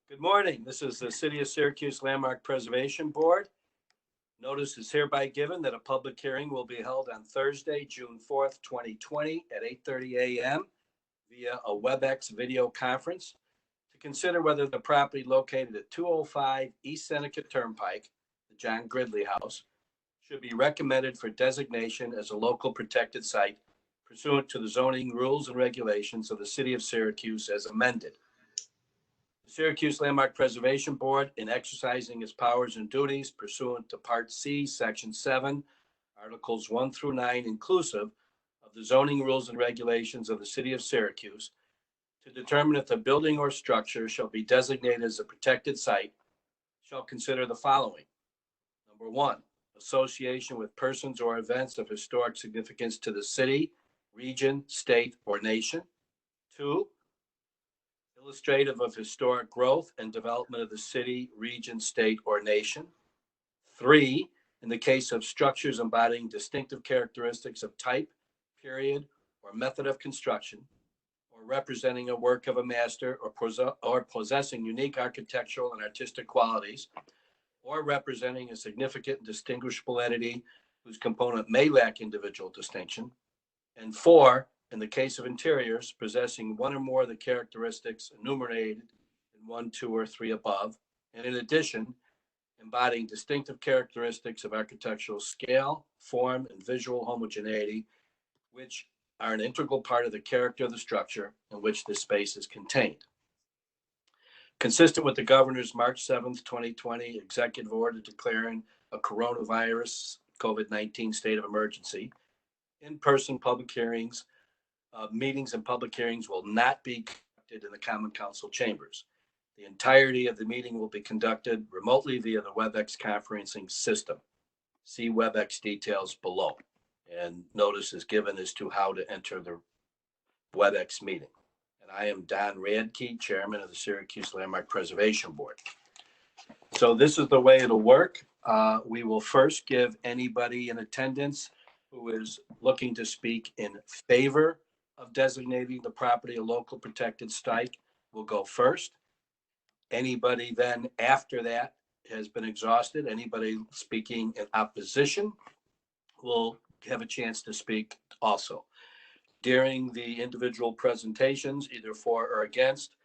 Good morning. This is the City of Syracuse Landmark Preservation Board. Notice is hereby given that a public hearing will be held on Thursday, June 4th, 2020 at 8:30 a.m. via a WebEx video conference to consider whether the property located at 205 East Seneca Turnpike, the John Gridley House, should be recommended for designation as a local protected site pursuant to the zoning rules and regulations of the City of Syracuse as amended. The Syracuse Landmark Preservation Board, in exercising its powers and duties pursuant to Part C, Section 7, Articles 1 through 9, inclusive of the zoning rules and regulations of the City of Syracuse, to determine if the building or structure shall be designated as a protected site, shall consider the following. Number one, association with persons or events of historic significance to the city, region, state, or nation. Two, illustrative of historic growth and development of the city, region, state, or nation. Three, in the case of structures embodying distinctive characteristics of type, period, or method of construction, or representing a work of a master or possessing unique architectural and artistic qualities, or representing a significant and distinguishable entity whose component may lack individual distinction. And four, in the case of interiors, possessing one or more of the characteristics enumerated in 1, 2, or 3 above, and in addition, embodying distinctive characteristics of architectural scale, form, and visual homogeneity, which are an integral part of the character of the structure in which this space is contained. Consistent with the Governor's March 7th, 2020 executive order declaring a coronavirus COVID-19 state of emergency, in-person public hearings, meetings and public hearings will not be conducted in the Common Council chambers. The entirety of the meeting will be conducted remotely via the WebEx conferencing system. See WebEx details below, and notice is given as to how to enter the WebEx meeting. And I am Don Radke, Chairman of the Syracuse Landmark Preservation Board. So this is the way it'll work. We will first give anybody in attendance who is looking to speak in favor of designating the property a local protected site will go first. Anybody then after that has been exhausted. Anybody speaking in opposition will have a chance to speak also. During the individual presentations, either for or against,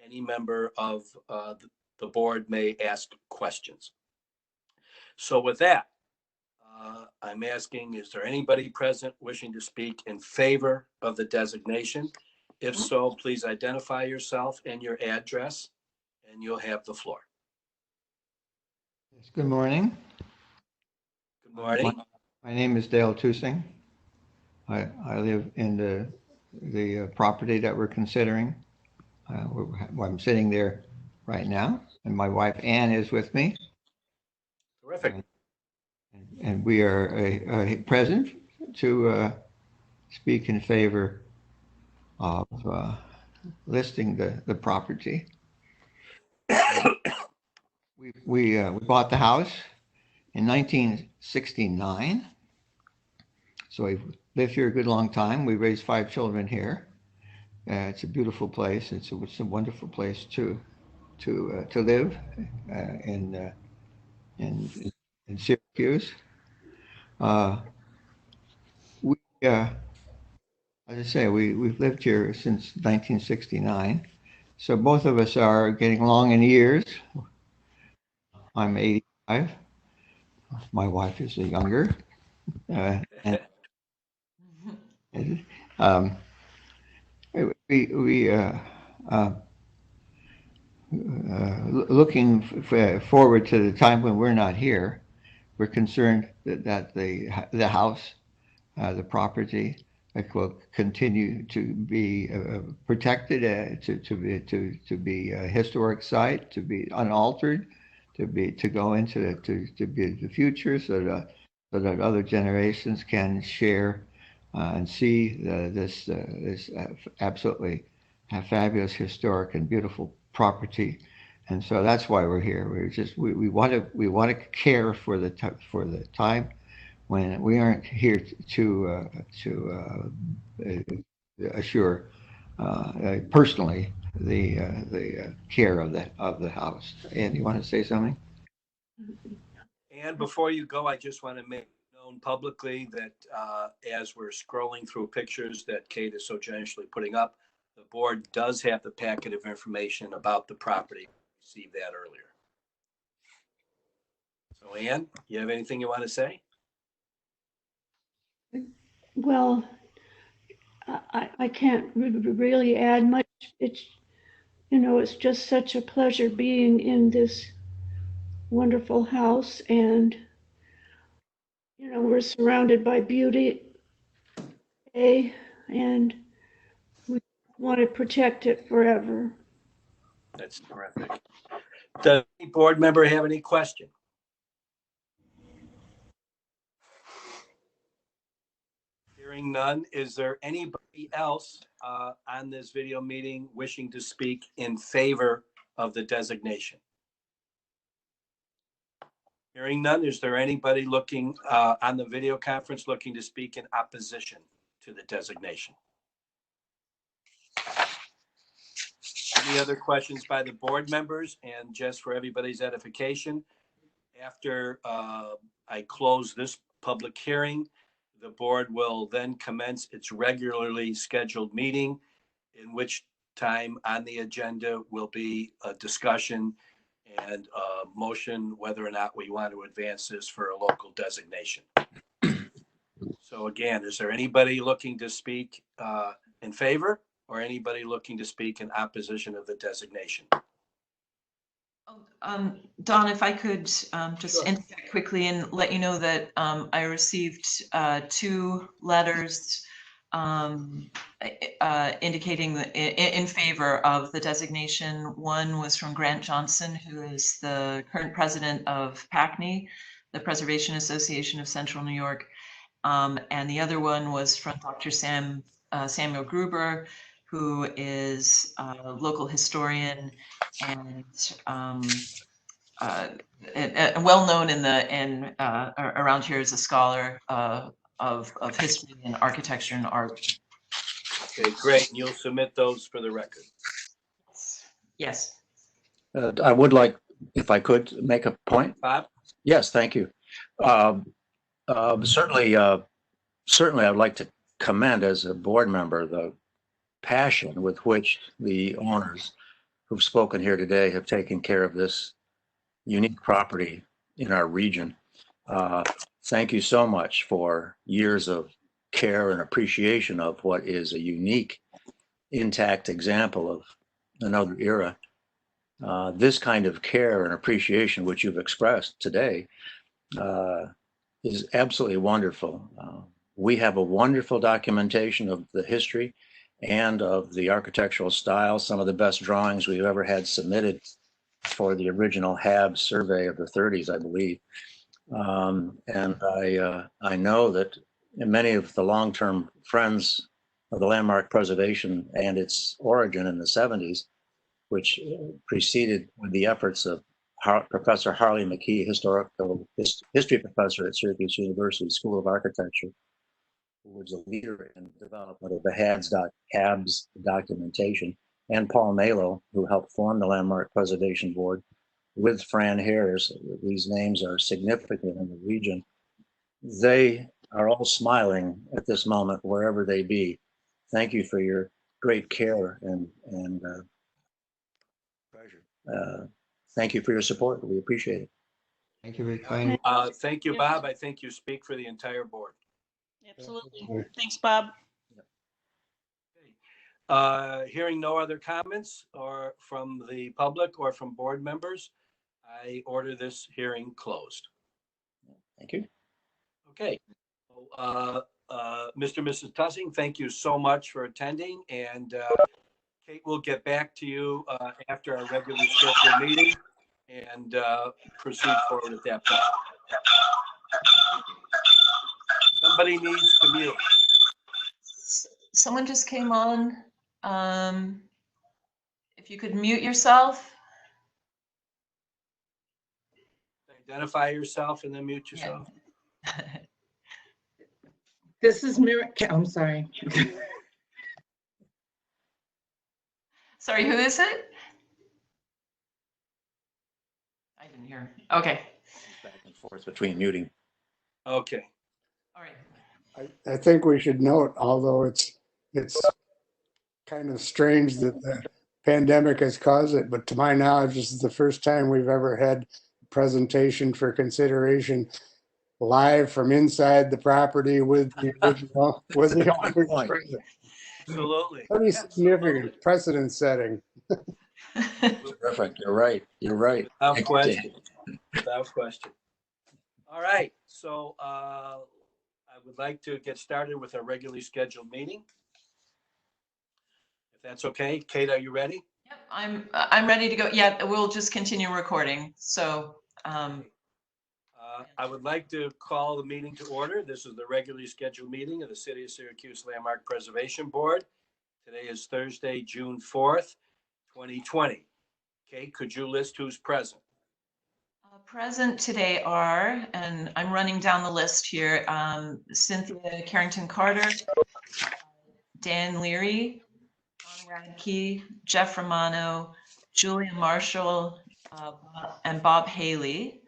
any member of the board may ask questions. So with that, I'm asking, is there anybody present wishing to speak in favor of the designation? If so, please identify yourself and your address, and you'll have the floor. Yes, good morning. Good morning. My name is Dale Tusing. I live in the property that we're considering. I'm sitting there right now, and my wife Ann is with me. Terrific. And we are present to speak in favor of listing the property. We bought the house in 1969, so we've lived here a good long time. We raised 5 children here. It's a beautiful place. It's a wonderful place to live in Syracuse. As I say, we've lived here since 1969. So both of us are getting along in years. I'm 85. My wife is younger. Looking forward to the time when we're not here, we're concerned that the house, the property, will continue to be protected, to be a historic site, to be unaltered, to go into to be the future, so that other generations can share and see this absolutely fabulous, historic, and beautiful property. And so that's why we're here. We want to care for the time when we aren't here to assure personally the care of the house. And you want to say something? And before you go, I just want to make known publicly that as we're scrolling through pictures that Kate is so generously putting up, the board does have the packet of information about the property. Received that earlier. So Ann, you have anything you want to say? Well, I can't really add much. It's, it's just such a pleasure being in this wonderful house, and, we're surrounded by beauty, and we want to protect it forever. That's terrific. Does any board member have any question? Hearing none, is there anybody else on this video meeting wishing to speak in favor of the designation? Hearing none, is there anybody looking on the video conference looking to speak in opposition to the designation? Any other questions by the board members? And just for everybody's edification, after I close this public hearing, the board will then commence its regularly scheduled meeting, in which time on the agenda will be a discussion and a motion whether or not we want to advance this for a local designation. So again, is there anybody looking to speak in favor or anybody looking to speak in opposition of the designation? Don, if I could just Sure. interject quickly and let you know that I received 2 letters indicating in favor of the designation. One was from Grant Johnson, who is the current president of PACNY, the Preservation Association of Central New York. And the other one was from Dr. Samuel Gruber, who is a local historian and well known around here as a scholar of history and architecture and art. Okay, great. And you'll submit those for the record. Yes. I would like, if I could, make a point. Bob? Yes, thank you. Certainly, I'd like to commend as a board member the passion with which the owners who've spoken here today have taken care of this unique property in our region. Thank you so much for years of care and appreciation of what is a unique, intact example of another era. This kind of care and appreciation which you've expressed today is absolutely wonderful. We have a wonderful documentation of the history and of the architectural style, some of the best drawings we've ever had submitted for the original HAB survey of the 30s, I believe. And I know that many of the long-term friends of the landmark preservation and its origin in the 70s, which preceded with the efforts of Professor Harley McKee, history professor at Syracuse University School of Architecture, who was a leader in the development of the HABS documentation, and Paul Malo, who helped form the Landmark Preservation Board, with Fran Harris. These names are significant in the region. They are all smiling at this moment, wherever they be. Thank you for your great care and pleasure. Thank you for your support. We appreciate it. Thank you for explaining. Thank you, Bob. I think you speak for the entire board. Absolutely. Thanks, Bob. Hearing no other comments or from the public or from board members, I order this hearing closed. Thank you. Okay. Mr. and Mrs. Tusing, thank you so much for attending, and Kate will get back to you after our regularly scheduled meeting and proceed forward at that point. Somebody needs to mute. Someone just came on. If you could mute yourself. Identify yourself and then mute yourself. This is Mira. I'm sorry. Sorry, who is it? I didn't hear. Okay. Back and forth between muting. Okay. All right. I think we should note, although it's kind of strange that the pandemic has caused it, but to my knowledge, this is the first time we've ever had a presentation for consideration live from inside the property with the original, with the owners Point. present. Absolutely. Pretty significant, precedent setting. Terrific. You're right. You're right. Without question. Without question. All right. So I would like to get started with our regularly scheduled meeting. If that's okay. Kate, are you ready? Yep, I'm ready to go. Yeah, we'll just continue recording. So, I would like to call the meeting to order. This is the regularly scheduled meeting of the City of Syracuse Landmark Preservation Board. Today is Thursday, June 4th, 2020. Kate, could you list who's present? present today are, and I'm running down the list here, Cynthia Carrington-Carter, Dan Leary, John Radke, Jeff Romano, Julia Marshall, and Bob Haley.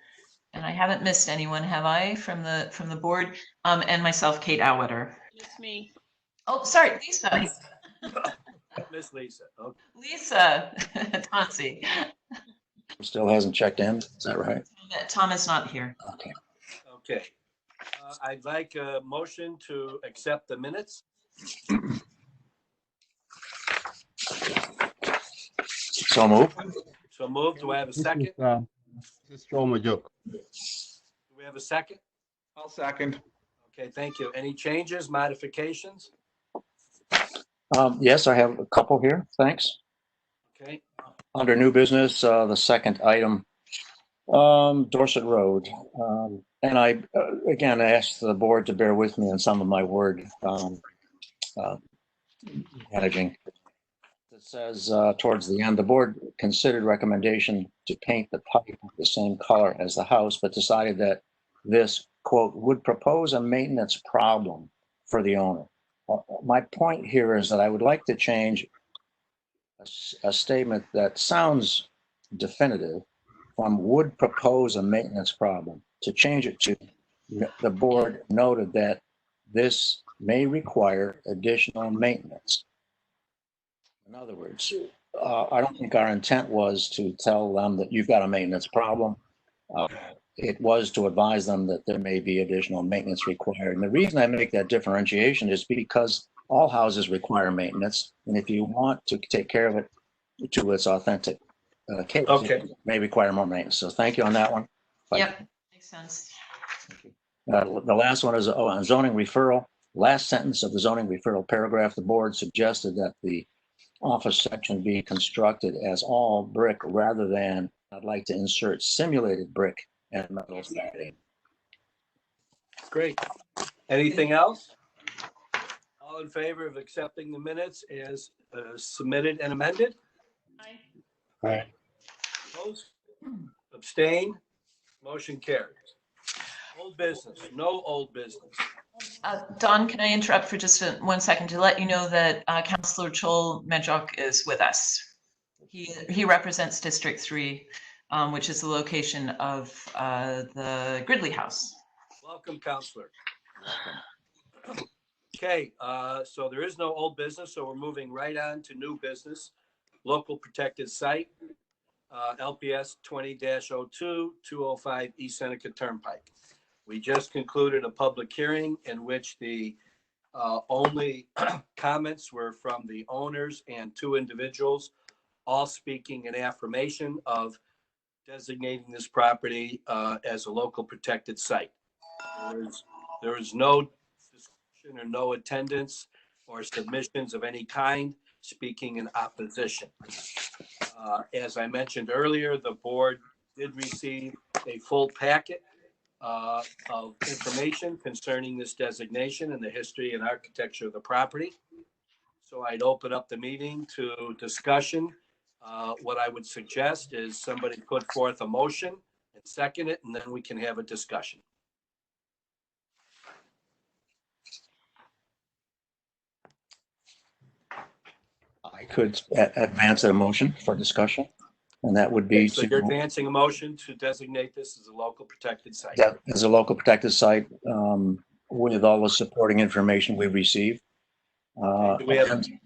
And I haven't missed anyone, have I, from the board? And myself, Kate Auwetter. It's me. Oh, sorry, Lisa. Miss Lisa. Okay. Lisa Tonsi. Still hasn't checked in. Is that right? Tom is not here. Okay. Okay. I'd like a motion to accept the minutes. So move. So moved. Do I have a second? This is Joe Majuk. Do we have a second? I'll second. Okay, thank you. Any changes, modifications? Yes, I have a couple here. Thanks. Okay. Under new business, the second item, Dorset Road. And I, again, asked the board to bear with me on some of my word managing. It says towards the end, the board considered recommendation to paint the pipe the same color as the house, but decided that this, quote, would propose a maintenance problem for the owner. My point here is that I would like to change a statement that sounds definitive from would propose a maintenance problem to change it to the board noted that this may require additional maintenance. In other words, I don't think our intent was to tell them that you've got a maintenance problem. It was to advise them that there may be additional maintenance required. And the reason I make that differentiation is because all houses require maintenance. And if you want to take care of it to its authentic case, Okay. it may require more maintenance. So thank you on that one. Yep, makes sense. The last one is on zoning referral. Last sentence of the zoning referral paragraph, the board suggested that the office section be constructed as all brick rather than, I'd like to insert simulated brick and metal siding. Great. Anything else? All in favor of accepting the minutes as submitted and amended? Aye. Aye. Opposed? Abstain? Motion carries. Old business, no old business. Don, can I interrupt for just 1 second to let you know that Councillor Chol Medjok is with us. He represents District 3, which is the location of the Gridley House. Welcome, Counselor. Okay, so there is no old business, so we're moving right on to new business. Local protected site, LPS 20-02, 205 East Seneca Turnpike. We just concluded a public hearing in which the only comments were from the owners and 2 individuals, all speaking in affirmation of designating this property as a local protected site. There is no discussion or no attendance or submissions of any kind speaking in opposition. As I mentioned earlier, the board did receive a full packet of information concerning this designation and the history and architecture of the property. So I'd open up the meeting to discussion. What I would suggest is somebody put forth a motion and second it, and then we can have a discussion. I could advance a motion for discussion, and that would be So you're to, advancing a motion to designate this as a local protected site. that as a local protected site, with all the supporting information we've received. Do we have And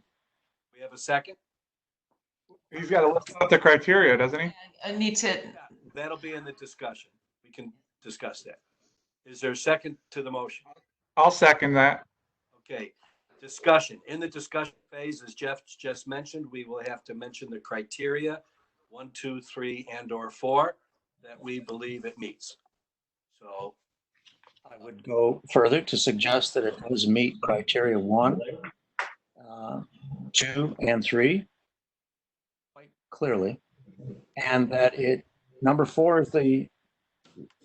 a second? He's got to list out the criteria, doesn't he? I need to, That'll be in the discussion. We can discuss that. Is there a second to the motion? I'll second that. Okay, discussion. In the discussion phase, as Jeff just mentioned, we will have to mention the criteria 1, 2, 3, and/or 4 that we believe it meets. So I would go further to suggest that it does meet criteria 1, 2, and 3 quite clearly, and that number 4 is the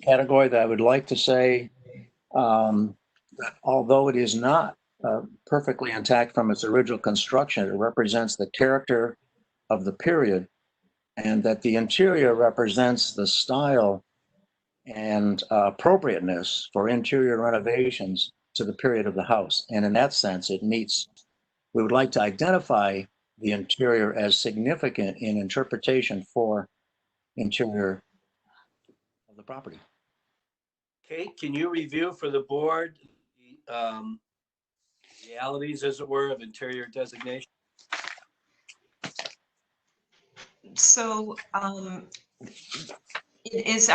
category that I would like to say, that although it is not perfectly intact from its original construction, it represents the character of the period, and that the interior represents the style and appropriateness for interior renovations to the period of the house. And in that sense, it meets, we would like to identify the interior as significant in interpretation for interior of the property. Kate, can you review for the board the realities, as it were, of interior designation? so it's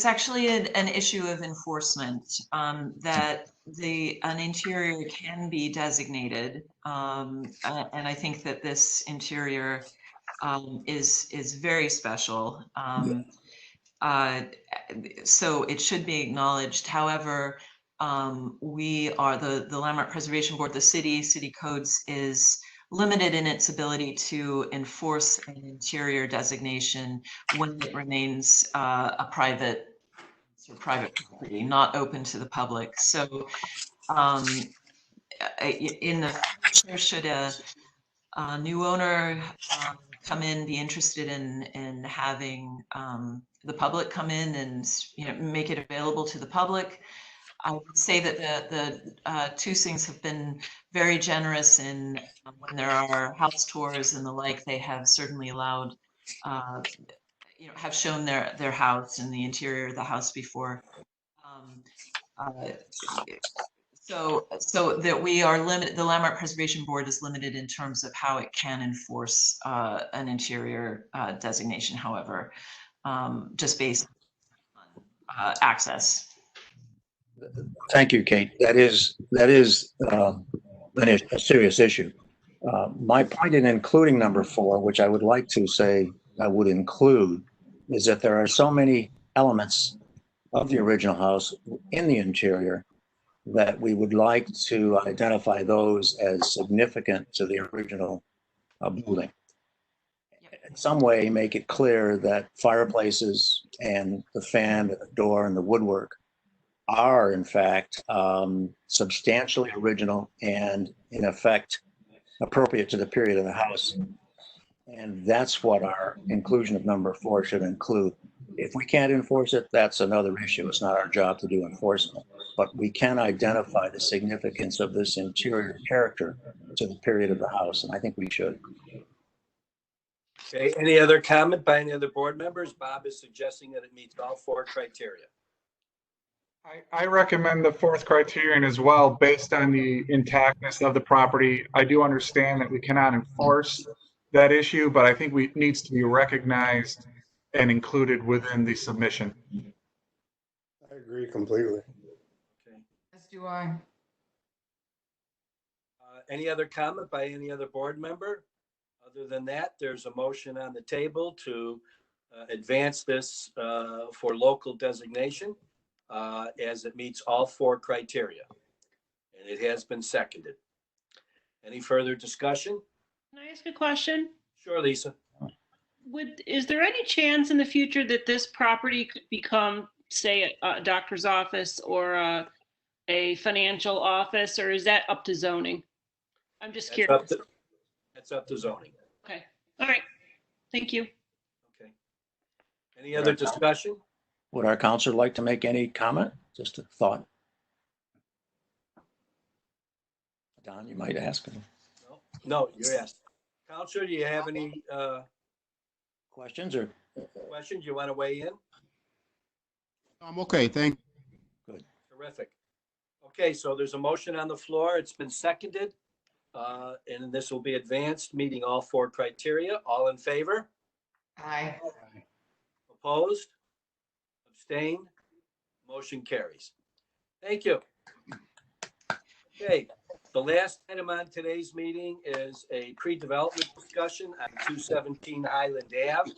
actually an issue of enforcement, that an interior can be designated. And I think that this interior is very special. So it should be acknowledged. However, we are the Landmark Preservation Board, the city codes is limited in its ability to enforce an interior designation when it remains a private property, not open to the public. So in the future, should a new owner come in, be interested in having the public come in and make it available to the public, I would say that the Tusings have been very generous in when there are house tours and the like. They have certainly allowed, have shown their house and the interior of the house before. So that we are limited, the Landmark Preservation Board is limited in terms of how it can enforce an interior designation, however, just based on access. Thank you, Kate. That is a serious issue. My point in including number 4, which I would like to say I would include, is that there are so many elements of the original house in the interior that we would like to identify those as significant to the original building. In some way, make it clear that fireplaces and the fan, the door, and the woodwork are in fact substantially original and in effect appropriate to the period of the house. And that's what our inclusion of number 4 should include. If we can't enforce it, that's another issue. It's not our job to do enforcement, but we can identify the significance of this interior character to the period of the house, and I think we should. Okay, any other comment by any other board members? Bob is suggesting that it meets all 4 criteria. I recommend the 4th criterion as well, based on the intactness of the property. I do understand that we cannot enforce that issue, but I think it needs to be recognized and included within the submission. I agree completely. Okay. As do I. Any other comment by any other board member? Other than that, there's a motion on the table to advance this for local designation as it meets all 4 criteria. And it has been seconded. Any further discussion? Can I ask a question? Sure, Lisa. Is there any chance in the future that this property could become, say, a doctor's office or a financial office, or is that up to zoning? I'm just curious. That's up to zoning. Okay. All right. Thank you. Okay. Any other discussion? Would our counselor like to make any comment? Just a thought. Don, you might ask him. No, you're asked. Counselor, do you have any Questions or? questions? You want to weigh in? I'm okay, thank Terrific. Okay, so there's a motion on the floor. It's been seconded. And this will be advanced, meeting all 4 criteria. All in favor? Aye. Opposed? Abstained? Motion carries. Thank you. Okay, the last item on today's meeting is a pre-development discussion on 217 Highland Ave.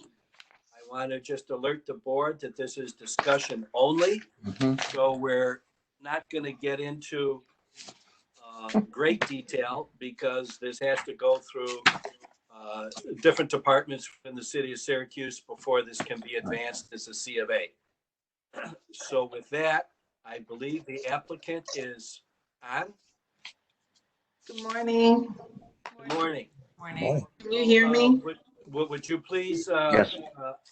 I want to just alert the board that this is discussion only. So we're not going to get into great detail because this has to go through different departments in the city of Syracuse before this can be advanced as a C of A. So with that, I believe the applicant is on. Good morning. Good morning. Morning. Can you hear me? Would you please Yes.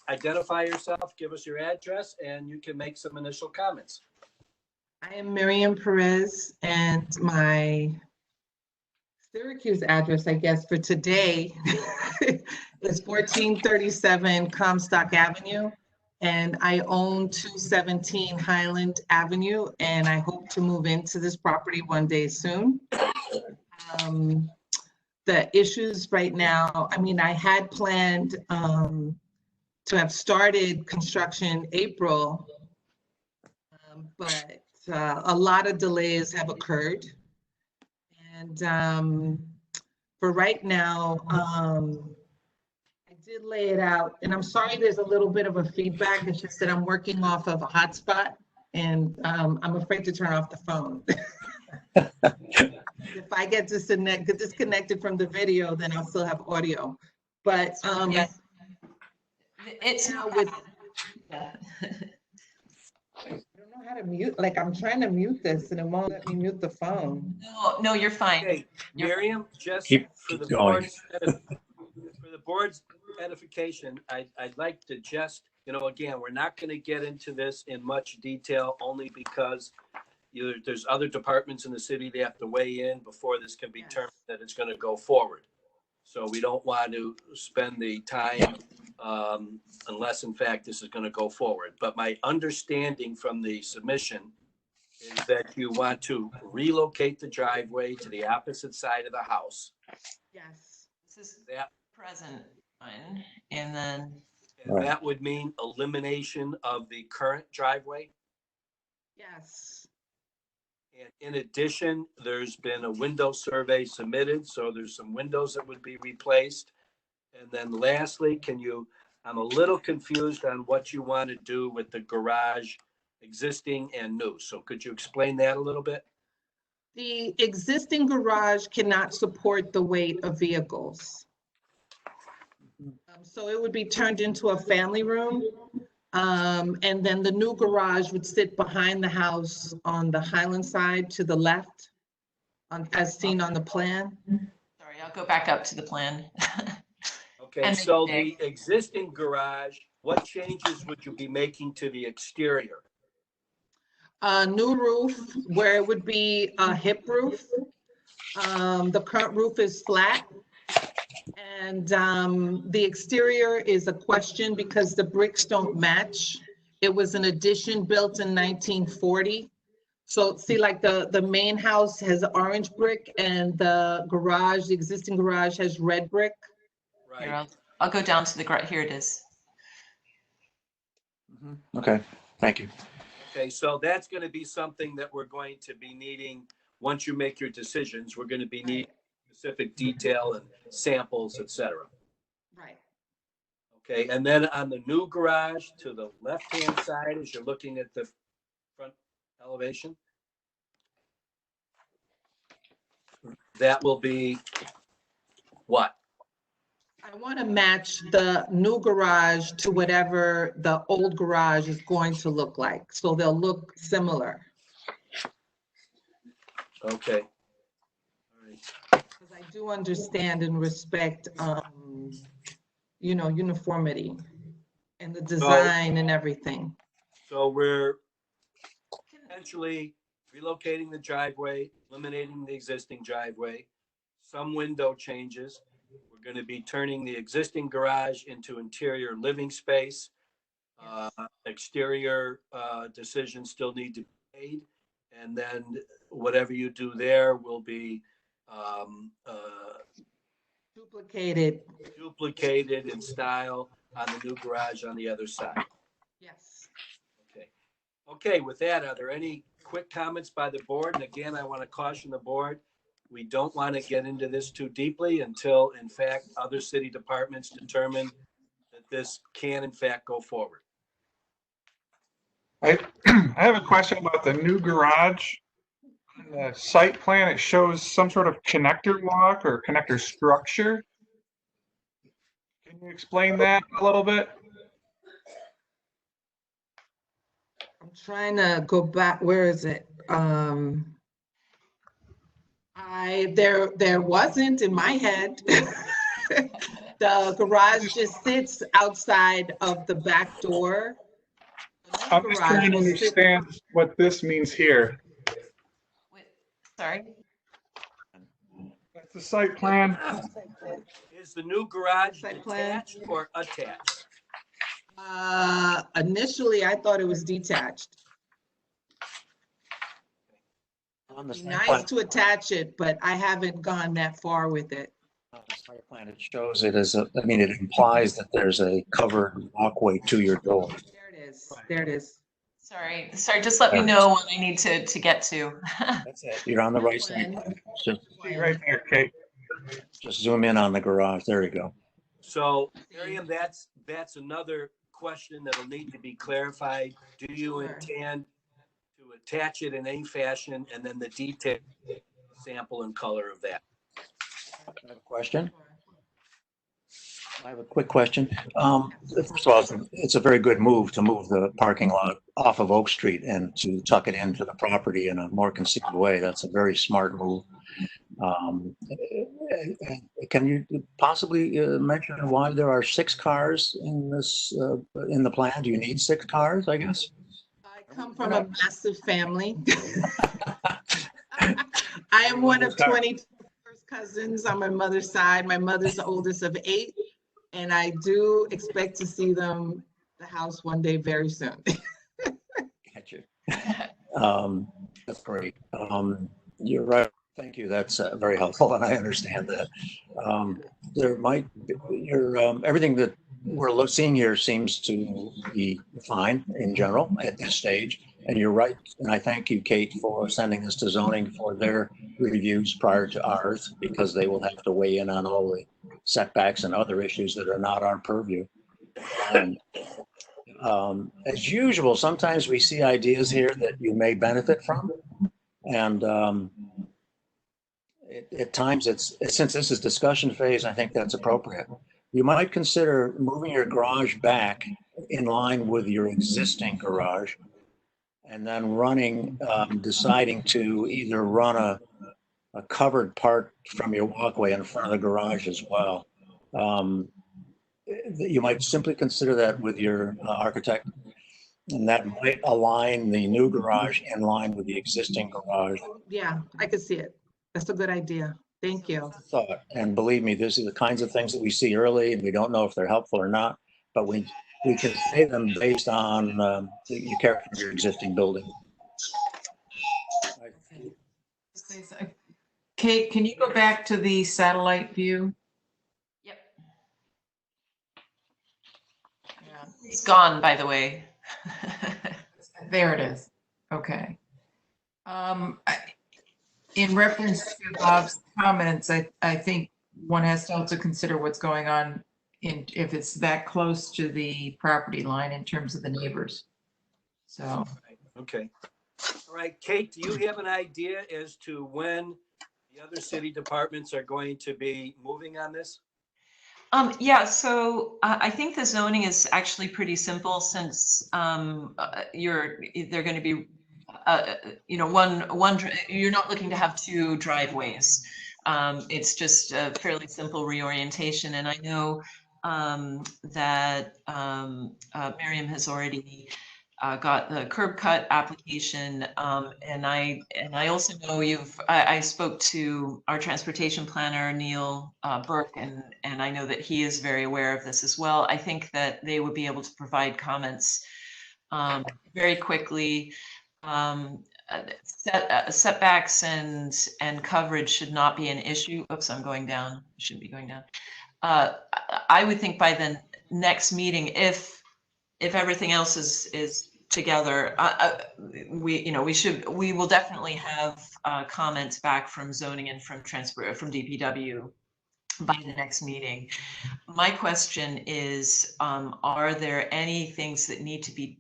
identify yourself, give us your address, and you can make some initial comments. I am Miriam Perez, and my Syracuse address, I guess, for today is 1437 Comstock Avenue, and I own 217 Highland Avenue, and I hope to move into this property one day soon. The issues right now, I mean, I had planned to have started construction April, but a lot of delays have occurred. And for right now, I did lay it out, and I'm sorry there's a little bit of a feedback. It's just that I'm working off of a hotspot, and I'm afraid to turn off the phone. If I get disconnected from the video, then I'll still have audio. But Yes. It's now not with, yeah. I don't know how to mute, like I'm trying to mute this and it won't let me mute the phone. No, you're fine. Okay, Miriam, just Keep for the going. board's edification, I'd like to just, again, we're not going to get into this in much detail only because there's other departments in the city that have to weigh in before this can be determined that it's going to go forward. So we don't want to spend the time unless in fact this is going to go forward. But my understanding from the submission is that you want to relocate the driveway to the opposite side of the house. Yes. This is That, present one, and then and that would mean elimination of the current driveway. Yes. And in addition, there's been a window survey submitted, so there's some windows that would be replaced. And then lastly, I'm a little confused on what you want to do with the garage, existing and new. So could you explain that a little bit? The existing garage cannot support the weight of vehicles. So it would be turned into a family room. And then the new garage would sit behind the house on the Highland side to the left, as seen on the plan. sorry, I'll go back up to the plan. Okay, And so the- the existing garage, what changes would you be making to the exterior? A new roof where it would be a hip roof. The current roof is flat. And the exterior is a question because the bricks don't match. It was an addition built in 1940. So see, like the main house has orange brick and the garage, the existing garage has red brick. Here, Right. I'll go down to the garage. Here it is. Okay, thank you. Okay, so that's going to be something that we're going to be needing, once you make your decisions, we're going to be needing specific detail and samples, et cetera. Right. Okay, and then on the new garage to the left-hand side, as you're looking at the front elevation, that will be what? I want to match the new garage to whatever the old garage is going to look like. So they'll look similar. Okay. All right. Because I do understand and respect, uniformity and the design and everything. So we're potentially relocating the driveway, eliminating the existing driveway, some window changes. We're going to be turning the existing garage into interior living space. Exterior decisions still need to be made. And then whatever you do there will be duplicated in style on the new garage on the other side. Yes. Okay. Okay, with that, are there any quick comments by the board? And again, I want to caution the board, we don't want to get into this too deeply until, in fact, other city departments determine that this can, in fact, go forward. I have a question about the new garage. On the site plan, it shows some sort of connector walk or connector structure. Can you explain that a little bit? I'm trying to go back. Where is it? There wasn't in my head. The garage just sits outside of the back door. I'm just trying to understand what this means here. Wait, sorry. That's the site plan. Is the new garage detached or attached? Initially, I thought it was detached. On the Be site nice plan, to attach it, but I haven't gone that far with it. on the site plan, it shows it as a, I mean, it implies that there's a covered walkway to your door. There it is. There it is. Sorry, just let me know what I need to get to. That's it. You're on the right side. Just, See right there, Kate. just zoom in on the garage. There you go. So, Miriam, that's another question that'll need to be clarified. Do you intend to attach it in any fashion, and then the detail, sample and color of that? I have a question. I have a quick question. First of all, it's a very good move to move the parking lot off of Oak Street and to tuck it into the property in a more concealed way. That's a very smart move. Can you possibly mention why there are 6 cars in this in the plan? Do you need 6 cars, I guess? I come from a massive family. I am one of 20 first cousins on my mother's side. My mother's the oldest of 8, and I do expect to see them the house one day very soon. Gotcha. That's great. You're right. Thank you. That's very helpful, and I understand that. There might be, everything that we're seeing here seems to be fine in general at this stage. And you're right. And I thank you, Kate, for sending this to zoning for their reviews prior to ours, because they will have to weigh in on all the setbacks and other issues that are not our purview. As usual, sometimes we see ideas here that you may benefit from. And at times, since this is discussion phase, I think that's appropriate. You might consider moving your garage back in line with your existing garage, and then deciding to either run a covered part from your walkway in front of the garage as well. You might simply consider that with your architect, and that might align the new garage in line with the existing garage. Yeah, I could see it. That's a good idea. Thank you. Thought, and believe me, these are the kinds of things that we see early, and we don't know if they're helpful or not, but we can say them based on the character of your existing building. Kate, can you go back to the satellite view? Yep. Yeah. It's gone, by the way. There it is. Okay. In reference to Bob's comments, I think one has to also consider what's going on if it's that close to the property line in terms of the neighbors. So. Okay. All right, Kate, do you have an idea as to when the other city departments are going to be moving on this? Yeah, so I think the zoning is actually pretty simple, since they're going to be, you're not looking to have 2 driveways. It's just a fairly simple reorientation, and I know that Miriam has already got the curb cut application, and I also know I spoke to our transportation planner, Neil Burke, and I know that he is very aware of this as well. I think that they would be able to provide comments very quickly. Setbacks and coverage should not be an issue. Oops, I'm going down. Shouldn't be going down. I would think by the next meeting, if everything else is together, we will definitely have comments back from zoning and from DPW by the next meeting. My question is, are there any things that need to be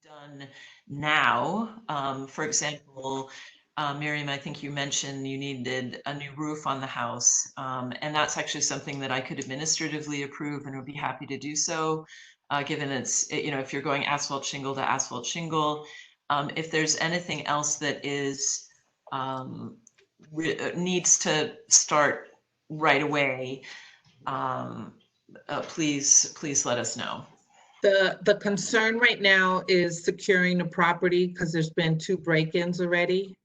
done now? For example, Miriam, I think you mentioned you needed a new roof on the house, and that's actually something that I could administratively approve and would be happy to do so, given it's, if you're going asphalt shingle to asphalt shingle. If there's anything else that is needs to start right away, please let us know. The concern right now is securing the property because there's been 2 break-ins already.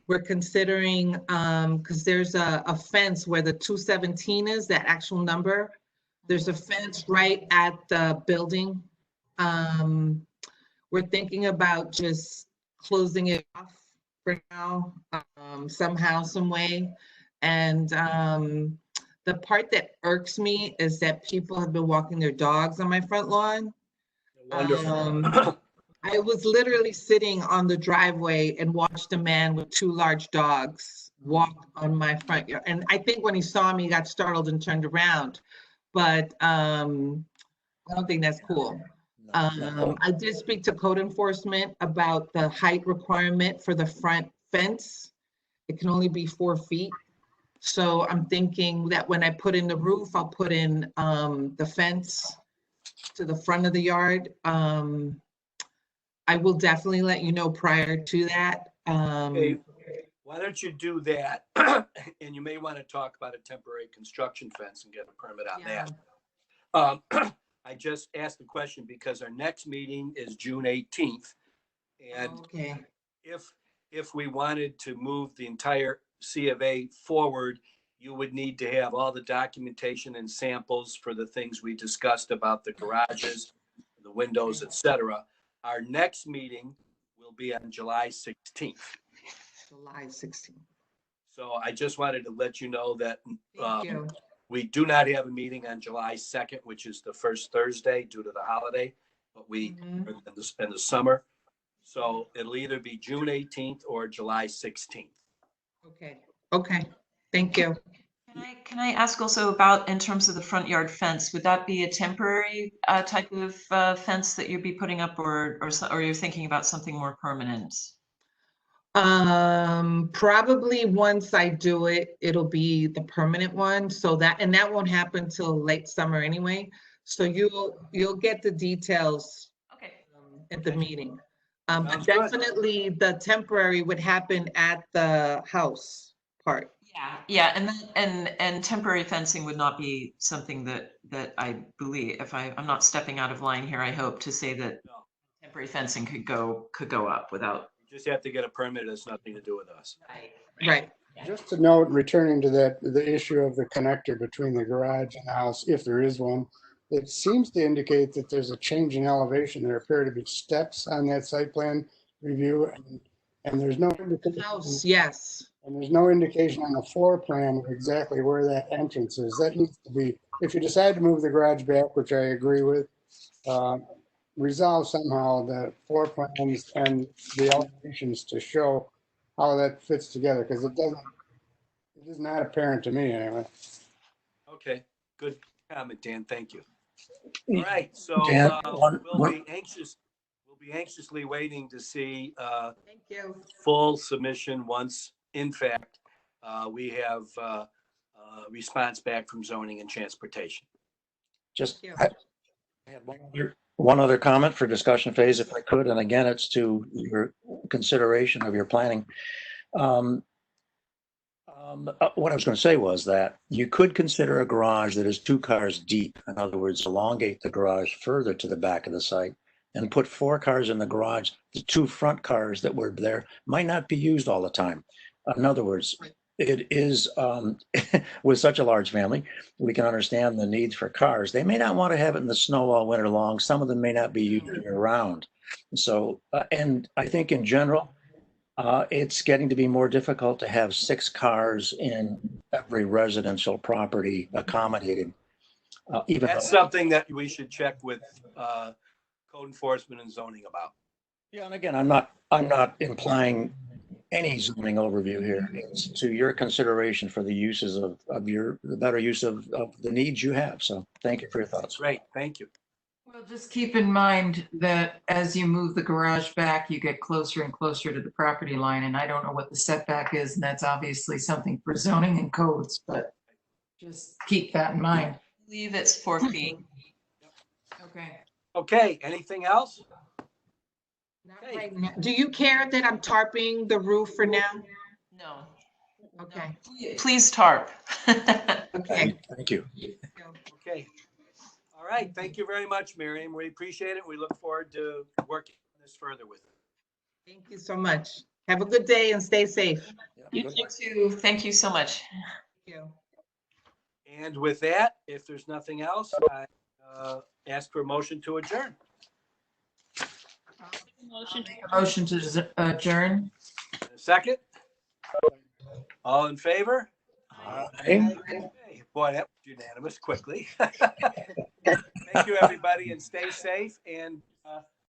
We're considering, because there's a fence where the 217 is, that actual number. There's a fence right at the building. We're thinking about just closing it off for now, somehow, some way. And the part that irks me is that people have been walking their dogs on my front lawn. Wonderful. I was literally sitting on the driveway and watched a man with 2 large dogs walk on my front yard. And I think when he saw me, he got startled and turned around. But I don't think that's cool. I did speak to code enforcement about the height requirement for the front fence. It can only be 4 feet. So I'm thinking that when I put in the roof, I'll put in the fence to the front of the yard. I will definitely let you know prior to that. Okay, why don't you do that? And you may want to talk about a temporary construction fence and get a permit on that. I just asked the question because our next meeting is June 18th. And Okay. if we wanted to move the entire C of A forward, you would need to have all the documentation and samples for the things we discussed about the garages, the windows, etc. Our next meeting will be on July 16th. July 16th. So I just wanted to let you know that Thank you. we do not have a meeting on July 2nd, which is the first Thursday due to the holiday, but we are in the summer. So it'll either be June 18th or July 16th. Okay. Okay. Thank you. Can I ask also about, in terms of the front yard fence, would that be a temporary type of fence that you'd be putting up, or you're thinking about something more permanent? Probably once I do it, it'll be the permanent one. So that won't happen till late summer anyway. So you'll get the details at the meeting. But definitely the temporary would happen at the house part. Yeah, and temporary fencing would not be something that I believe, if I'm not stepping out of line here, I hope to say that temporary fencing could go up without. You just have to get a permit. It has nothing to do with us. Right. Just to note, returning to that, the issue of the connector between the garage and the house, if there is one, it seems to indicate that there's a change in elevation. There appear to be steps on that site plan review, and there's no indication. House, yes. And there's no indication on the floor plan of exactly where that entrance is. That needs to be, if you decide to move the garage back, which I agree with, resolve somehow the floor plans and the elevations to show how that fits together, because it is not apparent to me anyway. Okay, good comment, Dan. Thank you. All right, so Dan, we'll be anxiously waiting to see Thank you. full submission once, in fact, we have response back from zoning and transportation. Just, Thank I had one other comment for discussion phase, if I could, and again, it's to your consideration of your planning. What I was going to say was that you could consider a garage that is 2 cars deep. In other words, elongate the garage further to the back of the site and put 4 cars in the garage, the 2 front cars that were there might not be used all the time. In other words, it is, with such a large family, we can understand the needs for cars. They may not want to have it in the snow all winter long. Some of them may not be used year round. So, and I think in general, it's getting to be more difficult to have 6 cars in every residential property accommodated. Even That's though, something that we should check with code enforcement and zoning about. yeah, and again, I'm not implying any zoning overview here. It's to your consideration for the uses of the better use of the needs you have. So thank you for your thoughts. Great, thank you. Well, just keep in mind that as you move the garage back, you get closer and closer to the property line. And I don't know what the setback is, and that's obviously something for zoning and codes, but just keep that in mind. I believe it's 4 feet. Okay. Okay, anything else? Not Okay. right now. Do you care that I'm tarping the roof for now? No. Okay. Please tarp. Okay. Thank you. Okay. All right, thank you very much, Miriam. We appreciate it. We look forward to working on this further with you. Thank you so much. Have a good day and stay safe. You too. Thank you so much. Thank you. And with that, if there's nothing else, I ask for a motion to adjourn. Motion to Motion to adjourn. A second? All in favor? Hey. Okay. Boy, that was unanimous quickly. Thank you, everybody, and stay safe. And